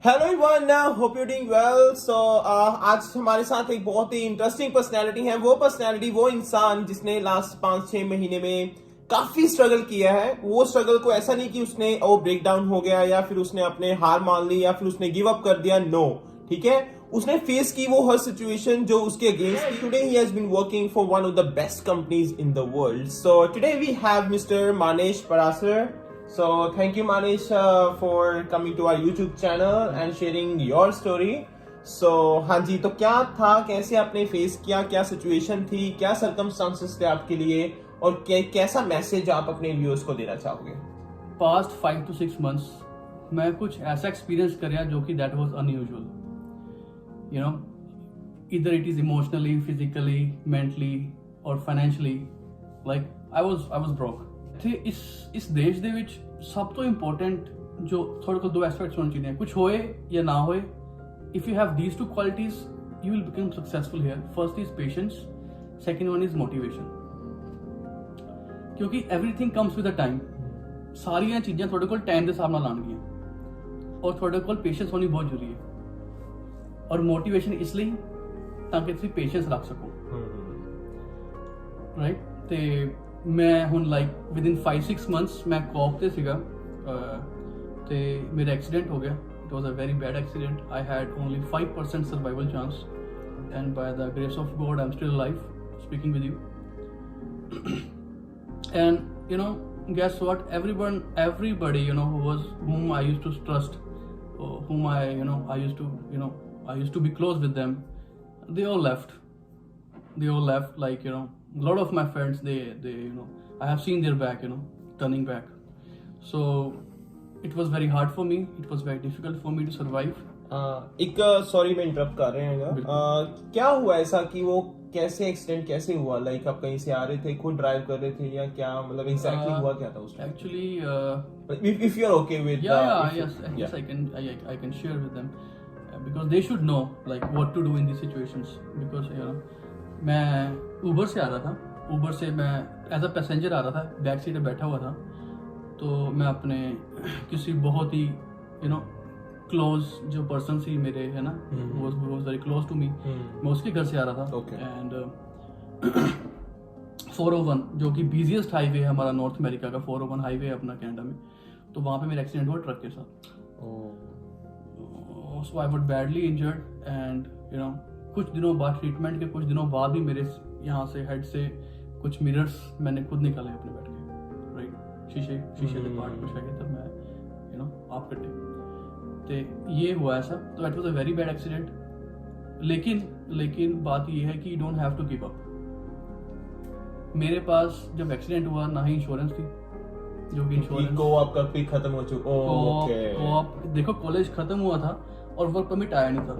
Hello everyone, hope you doing well. So आज हमारे साथ एक बहुत ही इंटरेस्टिंग पर्सनैलिटी है। वो पर्सनैलिटी, वो इंसान जिसने लास्ट 5-6 महीने में काफी स्ट्रगल किया है। वो स्ट्रगल को ऐसा नहीं कि उसने वो ब्रेक डाउन हो गया या फिर उसने अपने हार मान ली या फिर उसने गिव अप कर दिया। नो, ठीक है, उसने फेस की वो हर सिचुएशन जो उसके अगेंस्ट थी। Today he has been working for one of the best companies in the world. So today we have mister Manesh Parasar. So thank you Manish for coming to our YouTube channel and sharing your story. So हाँ जी, तो क्या था, कैसे आपने face किया, क्या situation थी, क्या सर्कमस्टांसेस थे आपके लिए और कैसा मैसेज आप अपने व्यूअर्स को देना चाहोगे? पास्ट 5 to 6 months मैं कुछ ऐसा एक्सपीरियंस कर रहा जो कि that was unusual, you know, इधर it is emotionally, physically, mentally और financially. Like I was broke. ਤੇ ਇਸ ਦੇਸ਼ ਦੇ ਵਿੱਚ ਸਭ ਤੋਂ ਇੰਪੋਰਟੈਂਟ ਜੋ ਤੁਹਾਡੇ ਕੋਲ ਦੋ ਐਸਪੈਕਟਸ ਹੋਣੇ ਚਾਹੀਦੇ ਆ, ਕੁਝ ਹੋਏ ਜਾਂ ਨਾ ਹੋਏ। If you have these two qualities you will become successful here. First is patience, second one is motivation. ਕਿਉਂਕਿ everything comes with a time. ਸਾਰੀਆਂ ਚੀਜ਼ਾਂ ਤੁਹਾਡੇ ਕੋਲ ਟਾਈਮ ਦੇ ਹਿਸਾਬ ਨਾਲ ਆਉਣਗੀਆਂ ਔਰ ਤੁਹਾਡੇ ਕੋਲ ਪੇਸ਼ੈਂਸ ਹੋਣੀ ਬਹੁਤ ਜ਼ਰੂਰੀ ਹੈ। ਔਰ ਮੋਟੀਵੇਸ਼ਨ ਇਸ ਲਈ ਤਾਂ ਕਿ ਤੁਸੀਂ ਪੇਸ਼ੈਂਸ ਰੱਖ ਸਕੋ, ਰਾਈਟ। ਤੇ ਮੈਂ ਹੁਣ ਲਾਈਕ ਵਿਦਿਨ 5-6 ਮੰਥਸ ਮੈਂ ਕੌਪ ਤੇ ਸੀਗਾ ਤੇ ਮੇਰਾ ਐਕਸੀਡੈਂਟ ਹੋ ਗਿਆ। It was a very bad accident. I had only 5% survival chance and by the grace of God I am still alive speaking with you. And you know, guess what, everybody you know whom I used to trust, whom I used to be close with them, they all left. Like, you know, a lot of my friends, they you know, I have seen their back, you know, turning back. So it was very hard for me, it was very difficult for me to survive. एक sorry मैं interrupt कर रहे हैं। क्या हुआ ऐसा कि वो कैसे एक्सीडेंट कैसे हुआ? लाइक आप कहीं से आ रहे थे, खुद ड्राइव कर रहे थे या क्या, मतलब एग्जैक्टली हुआ क्या था उस time? Actually if you are okay with yes, I can share with them because they should know like what to do in these situations. Because you know, मैं ऊबर से आ रहा था, ऊबर से मैं एज अ पैसेंजर आ रहा था, back seat पे बैठा हुआ था। तो मैं अपने किसी बहुत ही यू नो क्लोज जो पर्सन सी मेरे, है ना, वो was very close to me, मैं उसके घर से आ रहा था। एंड 401 जो कि बिजिएस्ट हाईवे है हमारा नॉर्थ अमेरिका का, 401 हाईवे है अपना कनाडा में, तो वहाँ पे मेरा एक्सीडेंट हुआ ट्रक के साथ। So I was badly injured and you know, कुछ दिनों बाद, ट्रीटमेंट के कुछ दिनों बाद ही मेरे यहाँ से हेड से कुछ मिरर्स मैंने खुद निकाले अपने बैठ के, राइट। शीशे के पार्ट कुछ है, तब मैं यू नो आप कटे तो ये हुआ ऐसा। तो it was a very bad accident. लेकिन बात ये है कि you don't have to give up. मेरे पास जब एक्सीडेंट हुआ ना ही इंश्योरेंस थी, जो कि इंश्योरेंस को आपका भी खत्म हो चुका। ओके, देखो कॉलेज खत्म हुआ था और वर्क परमिट आया नहीं था,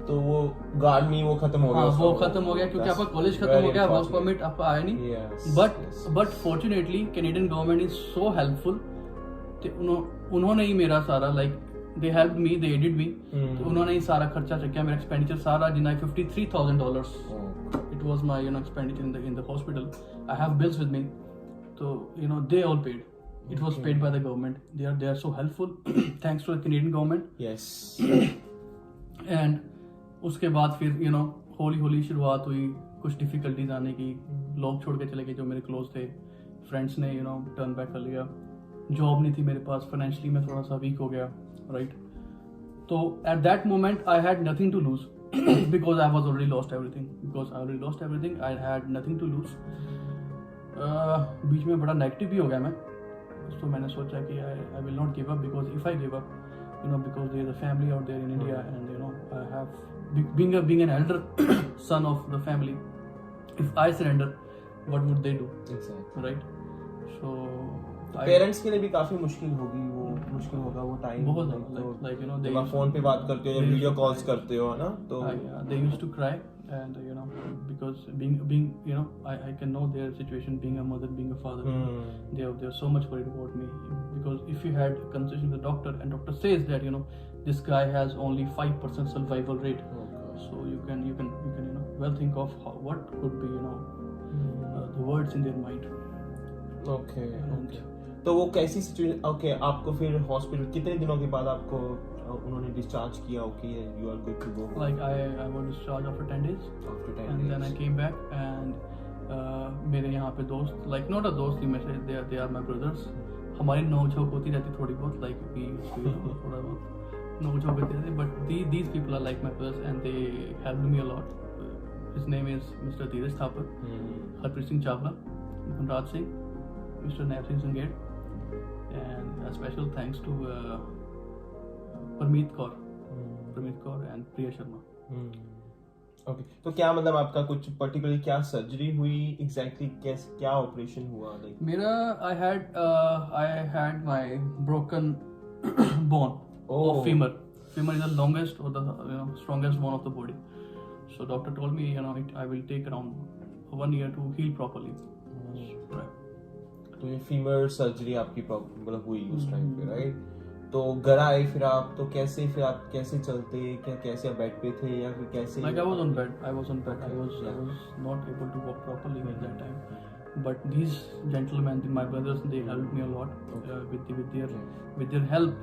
तो वो गार्ड में वो खत्म हो गया। वो खत्म हो गया क्योंकि आपका कॉलेज खत्म हो गया, वर्क परमिट आपका आया नहीं। But fortunately Canadian government is so helpful. उन्होंने ही मेरा सारा like they help me, they aided me. तो उन्होंने ही सारा खर्चा चुका, मेरा एक्सपेंडिचर सारा जितना $53,000 it was my you know expenditure in the hospital. I have bills with me, तो you know they all paid. It was paid by the government. They are so helpful. Thanks to the Canadian government. Yes. And उसके बाद फिर you know हौली शुरुआत हुई, कुछ difficulties आने की, लोग छोड़ के चले गए जो मेरे क्लोज थे, फ्रेंड्स ने यू नो टर्न बैक कर लिया, जॉब नहीं थी मेरे पास, फाइनेंशियली मैं थोड़ा सा वीक हो गया, राइट। तो at that moment I had nothing to lose because I was already lost everything. I had nothing to lose. बीच में बड़ा नेगेटिव भी हो गया मैं, तो मैंने सोचा कि I will not give up, because if I give up, you know, because there is a family out there in India, and you know I have being an elder son of the family, if I surrender, what would they do? Exactly. Right. So parents के लिए भी काफी मुश्किल होगी, वो मुश्किल होगा वो टाइम बहुत, like you know they phone पे बात करते हो या वीडियो कॉल्स करते हो, है ना, तो they used to cry, and you know because being you know I can know their situation, being a mother, being a father. They are so much worried about me, because if you had a conversation with the doctor and doctor says that you know this guy has only 5% survival rate, so you can you know well think of what could be you know the words in their mind. Okay. तो वो कैसी situation? Okay, आपको फिर hospital कितने दिनों के बाद आपको उन्होंने डिस्चार्ज किया, okay you are good to go? Like I was discharged after 10 days, after 10 and then I came back and मेरे यहाँ पे दोस्त, like not a दोस्त ही, में से they are my brothers. हमारी नोक-झोंक होती रहती थोड़ी बहुत, like थोड़ा बहुत नोक-झोंक होती रहती, but these people are like my brothers and they helped me a lot. His name is Mr. Dheeraj Thapar, Harpreet Singh Chawla, Raj Singh, Mr. Naib Singh Sanghera, and a special thanks to Parmeet Kaur and Priya Sharma. Okay, तो क्या मतलब आपका कुछ particular क्या surgery हुई exactly, कैसे क्या operation हुआ? लाइक मेरा I had my broken bone of femur. Femur is the longest or the strongest bone of the body. So doctor told me, I will take around 1 year to heal properly. Right. तो ये femur surgery आपकी मतलब हुई उस time पे, right? तो घर आए फिर आप, तो कैसे फिर आप कैसे चलते, क्या कैसे आप बेड पे थे या फिर कैसे? Like I was on bed. I was not able to walk properly at that time. But these gentlemen, my brothers, they helped me a lot. With their help,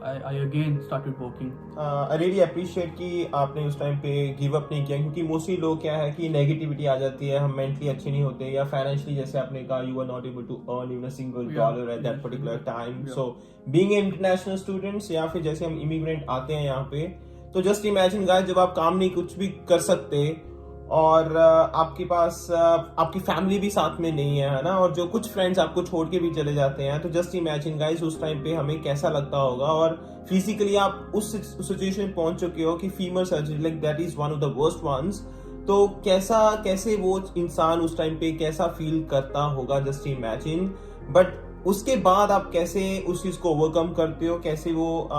I again started walking. I really appreciate कि आपने उस time पे give up नहीं किया, क्योंकि mostly लोग क्या है कि नेगेटिविटी आ जाती है, हम मेंटली अच्छे नहीं होते, या फाइनेंशियली जैसे आपने कहा you are not able to earn even a single dollar at that particular time. So being an international students या फिर जैसे हम इमिग्रेंट आते हैं यहाँ पे, तो जस्ट इमेजिन गाइस, जब आप काम नहीं कुछ भी कर सकते और आपके पास आपकी फैमिली भी साथ में नहीं है ना, और जो कुछ फ्रेंड्स आपको छोड़ के भी चले जाते हैं, तो जस्ट इमेजिन गाइस उस टाइम पे हमें कैसा लगता होगा. और फिजिकली आप उस सिचुएशन में पहुंच चुके हो कि femur surgery like that is one of the worst ones. तो कैसे वो इंसान उस टाइम पे कैसा फील करता होगा, जस्ट इमेजिन. बट उसके बाद आप कैसे उस चीज को ओवरकम करते हो, कैसे वो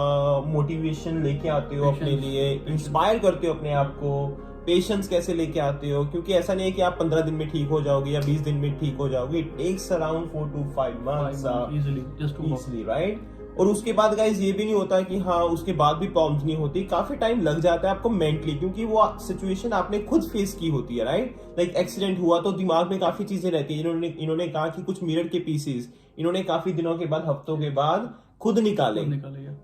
मोटिवेशन लेके आते हो अपने लिए, इंस्पायर करते हो अपने आप को, पेशेंस कैसे लेके आते हो? क्योंकि ऐसा नहीं है कि आप 15 दिन में ठीक हो जाओगे या 20 दिन में ठीक हो जाओगे. It takes around 4 to 5 months easily, right? और उसके बाद गाइज ये भी नहीं होता कि हाँ उसके बाद भी प्रॉब्लम्स नहीं होती, काफी टाइम लग जाता है आपको मेंटली, क्योंकि वो सिचुएशन आपने खुद फेस की होती है, राइट? लाइक एक्सीडेंट हुआ तो दिमाग में काफी चीजें रहती है. इन्होंने कहा कि कुछ मिरर के पीसेस इन्होंने काफी दिनों के बाद, हफ्तों के बाद खुद निकाले.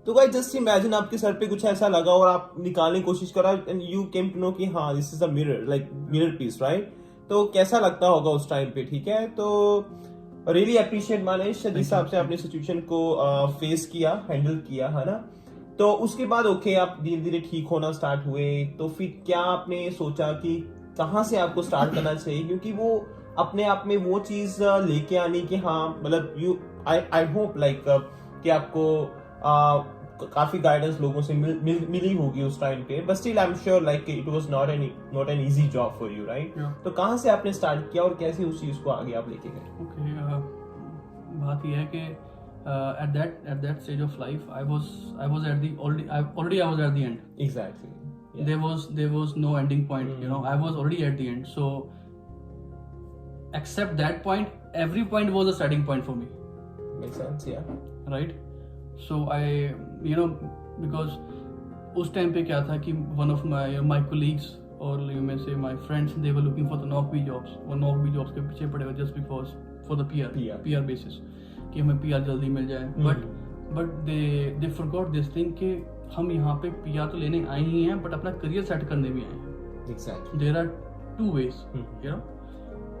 तो गाइस जस्ट इमेजिन आपके सर पे कुछ ऐसा लगा और आप निकालने की कोशिश करा and you came to know कि हाँ this is a mirror, like mirror piece, right? तो कैसा लगता होगा उस टाइम पे, ठीक है? तो रियली अप्रिशिएट मानिश जिस हिसाब से आपने सिचुएशन को फेस किया, हैंडल किया, है ना? तो उसके बाद ओके आप धीरे धीरे ठीक होना स्टार्ट हुए, तो फिर क्या आपने सोचा कि कहाँ से आपको स्टार्ट करना चाहिए? क्योंकि वो अपने आप में वो चीज लेके आनी कि हाँ मतलब आई होप लाइक कि आपको काफी गाइडेंस लोगों से मिली होगी उस टाइम पे, but still I am sure like it was not an easy job for you, right? तो कहाँ से आपने स्टार्ट किया और कैसे उस चीज को आगे आप लेके गए? ओके, बात यह है कि at that stage of life I was at the end. Exactly. Yeah. There was no ending point. I was already at the end. So except that point, every point was a starting point for me. Makes sense, yeah. Right? So because उस time पे क्या था कि one of my colleagues or you may say my friends, they were looking for the knock-B jobs. वो knock-B jobs के पीछे पड़े हुए just because for the PR basis कि हमें PR जल्दी मिल जाए. But they forgot this thing कि हम यहाँ पे PR तो लेने आए ही हैं, but अपना करियर सेट करने भी आए हैं. Exactly. There are two ways,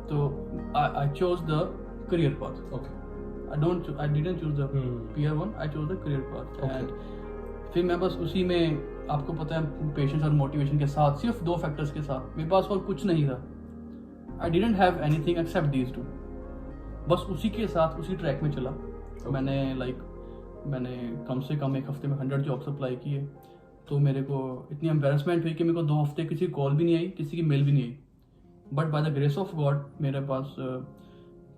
So I chose the career path. Okay. I didn't choose the PR one. I chose the career path. Okay. And फिर मैं बस उसी में, आपको पता है, पेशेंस और मोटिवेशन के साथ, सिर्फ 2 फैक्टर्स के साथ, मेरे पास और कुछ नहीं था. I didn't have anything except these 2. बस उसी के साथ उसी ट्रैक में चला. मैंने कम से कम 1 हफ्ते में 100 जॉब्स अप्लाई किए. तो मेरे को इतनी एम्बेरसमेंट हुई कि मेरे को 2 हफ्ते किसी कॉल भी नहीं आई, किसी की मेल भी नहीं आई. But by the grace of God मेरे पास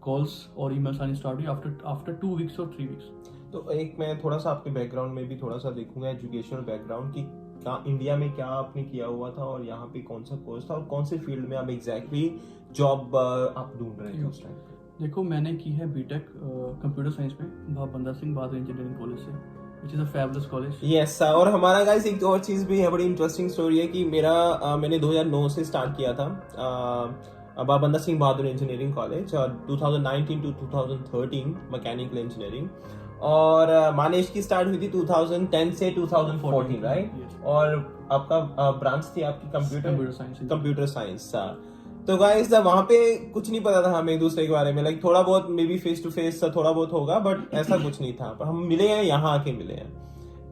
कॉल्स और ईमेल्स आनी स्टार्ट हुई आफ्टर 2 weeks और 3 weeks. तो एक मैं थोड़ा सा आपके बैकग्राउंड में भी थोड़ा सा देखूंगा, एजुकेशनल बैकग्राउंड की इंडिया में क्या आपने किया हुआ था और यहाँ पे कौन सा कोर्स था और कौन से फील्ड में आप एग्जैक्टली जॉब आप ढूंढ रहे थे उस टाइम पे? देखो, मैंने की है बीटेक कंप्यूटर साइंस में बंदा सिंह बहादुर इंजीनियरिंग कॉलेज से, which is a fabulous college. Yes, और हमारा गाइस एक और चीज भी है, बड़ी इंटरेस्टिंग स्टोरी है कि मैंने 2009 से स्टार्ट किया था बंदा सिंह बहादुर इंजीनियरिंग कॉलेज, और 2019 to 2013 मैकेनिकल इंजीनियरिंग. और मानेश की स्टार्ट हुई थी 2010 से 2014 राइट? Yes. और आपका ब्रांच थी आपकी Computer science. कंप्यूटर साइंस था। तो गाइस वहां पे कुछ नहीं पता था हमें एक दूसरे के बारे में, लाइक थोड़ा बहुत maybe face to face थोड़ा बहुत होगा, बट ऐसा कुछ नहीं था। पर हम मिले हैं, यहाँ आके मिले हैं।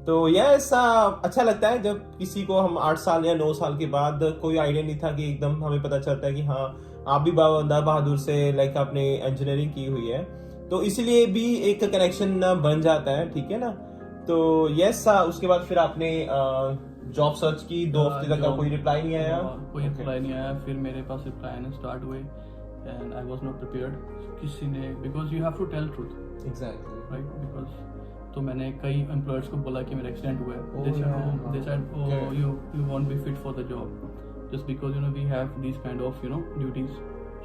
तो यह ऐसा अच्छा लगता है जब किसी को हम 8 साल या 9 साल के बाद, कोई आइडिया नहीं था कि एकदम हमें पता चलता है कि हाँ आप भी बाबा बहादुर से लाइक आपने इंजीनियरिंग की हुई है, तो इसीलिए भी एक कनेक्शन बन जाता है, ठीक है ना? तो यस, उसके बाद फिर आपने जॉब सर्च की, 2 हफ्ते तक का कोई रिप्लाई नहीं आया? कोई रिप्लाई नहीं आया। फिर मेरे पास रिप्लाई आने स्टार्ट हुए and I was not prepared. किसी ने, because you have to tell truth, exactly right? Because तो मैंने कई एम्प्लॉयर्स को बोला कि मेरा एक्सीडेंट हुआ है। They said oh you won't be fit for the job just because we have this kind of duties,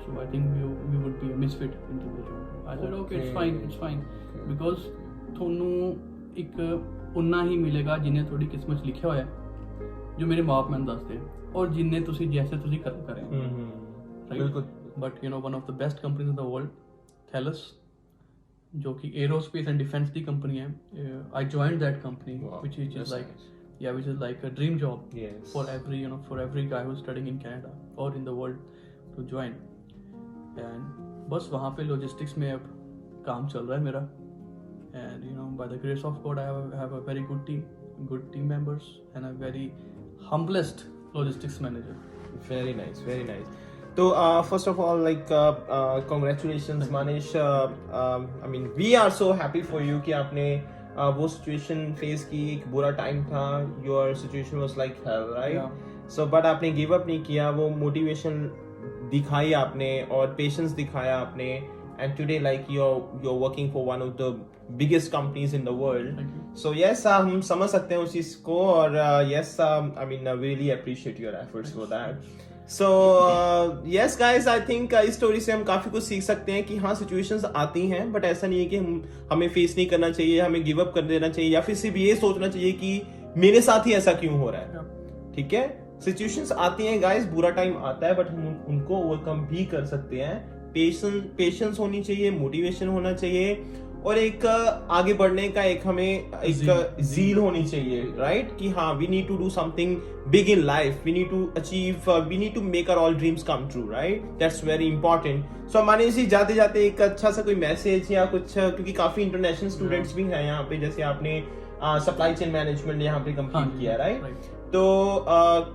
so I think we would be misfit into the job. I said okay, it's fine because ਤੁਹਾਨੂੰ ਇੱਕ ਉਨਾ ਹੀ ਮਿਲੇਗਾ ਜਿੰਨੇ ਤੁਹਾਡੀ ਕਿਸਮਤ 'ਚ ਲਿਖਿਆ ਹੋਇਆ, ਜੋ ਮੇਰੇ ਮਾਪ ਮੈਨੂੰ ਦੱਸਦੇ, ਔਰ ਜਿੰਨੇ ਤੁਸੀਂ ਜੈਸੇ ਤੁਸੀਂ ਕਰਮ ਕਰੇ, ਬਿਲਕੁਲ। But one of the best companies in the world, Thales, जो कि एरोस्पेस एंड डिफेंस की कंपनी है, I joined that company which is like a dream job for every guy who's studying in Canada or in the world to join. and बस वहाँ पे logistics में अब काम चल रहा है मेरा, and by the grace of God I have a very good team members and a very humblest logistics manager. Very nice, very nice. So first of all, like congratulations Manish. I mean we are so happy for you कि आपने वो situation face की, एक बुरा time था, your situation was like hell, right? Yeah. So but आपने give up नहीं किया, वो motivation दिखाई आपने और patience दिखाया आपने, and today like you're working for one of the biggest companies in the world. Thank you. So yes, हम समझ सकते हैं उस चीज को, और yes, I mean really appreciate your efforts for that. So yes guys, I think इस story से हम काफी कुछ सीख सकते हैं कि हाँ सिचुएशंस आती हैं, बट ऐसा नहीं है कि हमें फेस नहीं करना चाहिए, हमें गिव अप कर देना चाहिए, या फिर सिर्फ ये सोचना चाहिए कि मेरे साथ ही ऐसा क्यों हो रहा है। ठीक है, सिचुएशंस आती हैं गाइस, बुरा टाइम आता है, बट हम उनको ओवरकम भी कर सकते हैं। पेशेंस होनी चाहिए, मोटिवेशन होना चाहिए, और एक आगे बढ़ने का एक हमें एक जील होनी चाहिए, राइट? कि हाँ we need to do something big in life, we need to achieve, we need to make our all dreams come true, right? That's very important. So Manish ji, जाते जाते एक अच्छा सा कोई मैसेज या कुछ, क्योंकि काफी इंटरनेशनल स्टूडेंट्स भी हैं यहाँ पे, जैसे आपने सप्लाई चेन मैनेजमेंट यहाँ पे कंप्लीट किया, राइट? तो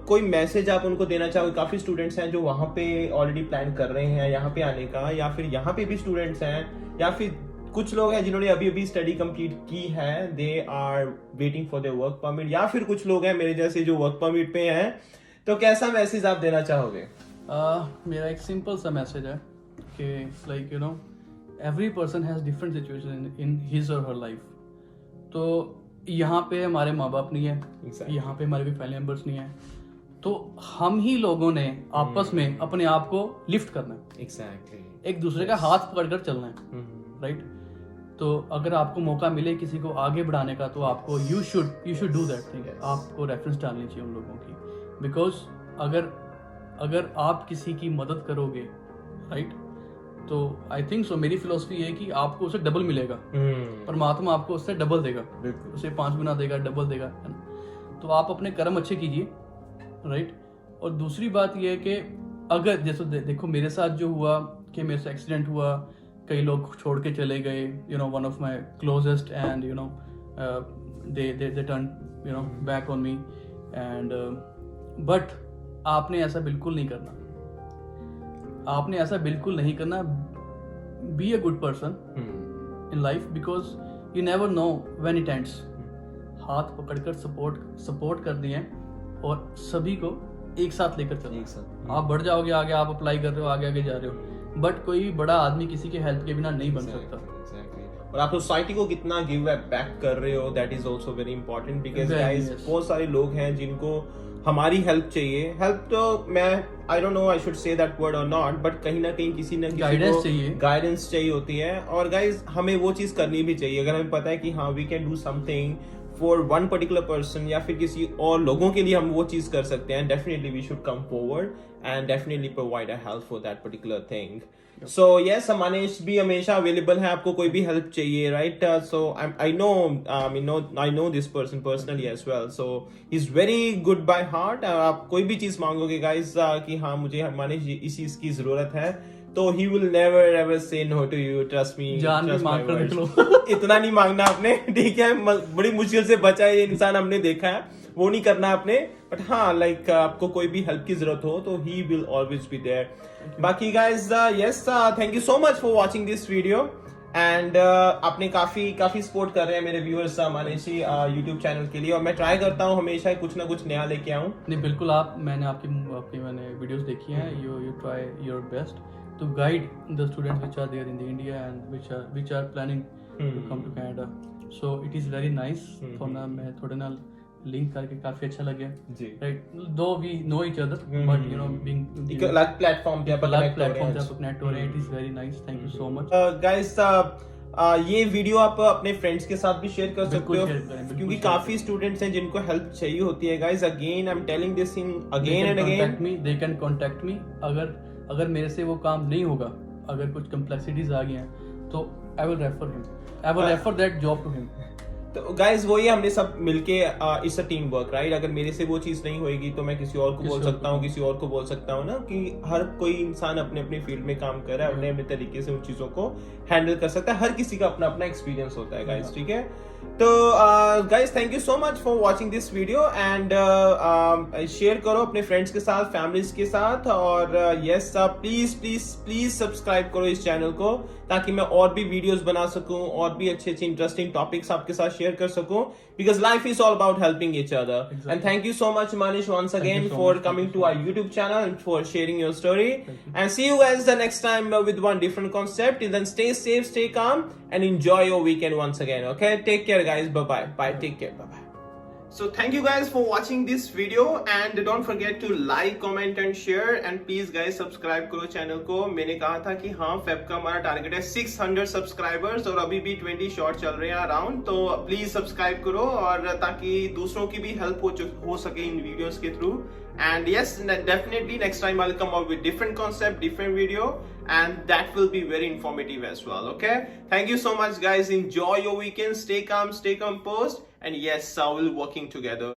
कोई मैसेज आप उनको देना चाहोगे? काफी स्टूडेंट्स हैं जो वहाँ पे ऑलरेडी प्लान कर रहे हैं यहाँ पे आने का, या फिर यहाँ पे भी स्टूडेंट्स हैं, या फिर कुछ लोग हैं जिन्होंने अभी स्टडी कंप्लीट की है, they are waiting for their work permit, या फिर कुछ लोग हैं मेरे जैसे जो वर्क परमिट पे हैं, तो कैसा मैसेज आप देना चाहोगे? मेरा एक सिंपल सा मैसेज है कि like every person has different situation in his और हर लाइफ। तो यहाँ पे हमारे माँ बाप नहीं है, यहाँ पे हमारे भी फैमिली मेंबर्स नहीं है, तो हम ही लोगों ने आपस में अपने आप को लिफ्ट करना है। एग्जैक्टली, एक दूसरे का हाथ पकड़कर चलना है, राइट? तो अगर आपको मौका मिले किसी को आगे बढ़ाने का, तो आपको you should do that thing. आपको रेफरेंस डालनी चाहिए उन लोगों की, बिकॉज अगर आप किसी की मदद करोगे, राइट, तो आई थिंक सो, मेरी फिलोसफी है कि आपको उससे डबल मिलेगा। परमात्मा आपको उससे डबल देगा, उसे 5 गुना देगा, डबल देगा, है ना? तो आप अपने कर्म अच्छे कीजिए, राइट? और दूसरी बात यह है कि अगर जैसे देखो मेरे साथ जो हुआ कि मेरे से एक्सीडेंट हुआ, कई लोग छोड़ के चले गए, one of my closest, and they turn back on me, and but आपने ऐसा बिल्कुल नहीं करना, आपने ऐसा बिल्कुल नहीं करना। Be a good person in life, because you never know when it ends. हाथ पकड़कर सपोर्ट कर दिए, और सभी को एक साथ लेकर चलना। आप बढ़ जाओगे आगे, आप अप्लाई कर रहे हो, आगे जा रहे हो, बट कोई बड़ा आदमी किसी के हेल्प के बिना नहीं बन सकता। और आप सोसाइटी को कितना गिव बैक कर रहे हो, that is also very important, because guys बहुत सारे लोग हैं जिनको हमारी हेल्प चाहिए। हेल्प तो मैं I don't know I should say that word और नॉट, बट कहीं ना कहीं किसी न किसी को गाइडेंस चाहिए होती है। और गाइस हमें वो चीज करनी भी चाहिए। अगर हमें पता है कि हाँ we can do something for one particular person या फिर किसी और लोगों के लिए हम वो चीज कर सकते हैं, definitely we should come forward and definitely provide a help for that particular thing. So yes, Manish भी हमेशा अवेलेबल है, आपको कोई भी हेल्प चाहिए, right? So I know this person personally as well, so he is very good by heart. आप कोई भी चीज मांगोगे गाइस कि हाँ मुझे मानिश इस चीज की जरूरत है, तो he will never ever say no to you, trust me. जान भी trust my मांग कर words. देख लो. इतना नहीं मांगना आपने, ठीक है? बड़ी मुश्किल से बचा ये इंसान हमने देखा है, वो नहीं करना आपने. बट हाँ, लाइक आपको कोई भी हेल्प की जरूरत हो तो he will always be there. बाकी guys, yes, thank you so much for watching this video. And आपने काफी सपोर्ट कर रहे हैं मेरे व्यूअर्स मानेशी यूट्यूब चैनल के लिए, और मैं ट्राई करता हूँ हमेशा कुछ ना कुछ नया लेके आऊँ. नहीं बिल्कुल, मैंने आपकी मैंने वीडियोस देखी हैं. You try your best to guide the students which are there in the India and which are planning to come to Canada. So it is very nice. तो ना मैं थोड़े ना लिंक करके काफी अच्छा लगे जी. Right, though we know each other, but you know being एक अलग प्लेटफॉर्म पे अपन connect हो रहे हैं, it is very nice. Thank you so much. Guys, ये वीडियो आप अपने फ्रेंड्स के साथ भी शेयर कर सकते हो, क्योंकि काफी स्टूडेंट्स हैं जिनको हेल्प चाहिए होती है. Guys, again I am telling this in again and again, they can contact me. अगर मेरे से वो काम नहीं होगा, अगर कुछ कम्प्लेक्सिटीज आ गई हैं, तो I will refer that job to him. तो गाइस, वो ये हमने सब मिलके it's a team work, right? अगर मेरे से वो चीज नहीं होएगी तो मैं किसी और को बोल सकता हूँ, किसी और को बोल सकता हूँ ना, कि हर कोई इंसान अपने अपने फील्ड में काम कर रहा है, अपने अपने तरीके से उन चीजों को हैंडल कर सकता है. हर किसी का अपना अपना एक्सपीरियंस होता है गाइस, ठीक है? तो guys, thank you so much for watching this video and share करो अपने फ्रेंड्स के साथ, फैमिलीज के साथ, और यस, प्लीज सब्सक्राइब करो इस चैनल को, ताकि मैं और भी वीडियोस बना सकूं, और भी अच्छे इंटरेस्टिंग टॉपिक्स आपके साथ शेयर कर सकूं, because life is all about helping each other. And thank you so much Manish once again for coming to our YouTube channel and for sharing your story. And see you guys the next time with one different concept. Till then, stay safe, stay calm, and enjoy your weekend once again. Okay, take care guys. Bye. Take care. Bye. So thank you guys for watching this video, and don't forget to like, comment and share, and please guys subscribe करो channel को. मैंने कहा था कि हाँ, Feb का हमारा target है 600 सब्सक्राइबर्स, और अभी भी 20 शॉर्ट चल रहे हैं अराउंड, तो प्लीज सब्सक्राइब करो, और ताकि दूसरों की भी हेल्प हो सके इन वीडियोस के through. And yes, definitely next time I'll come out with different concept, different video, and that will be very informative as well. Okay, thank you so much guys. Enjoy your weekend, stay calm, stay composed, and yes, I will working together.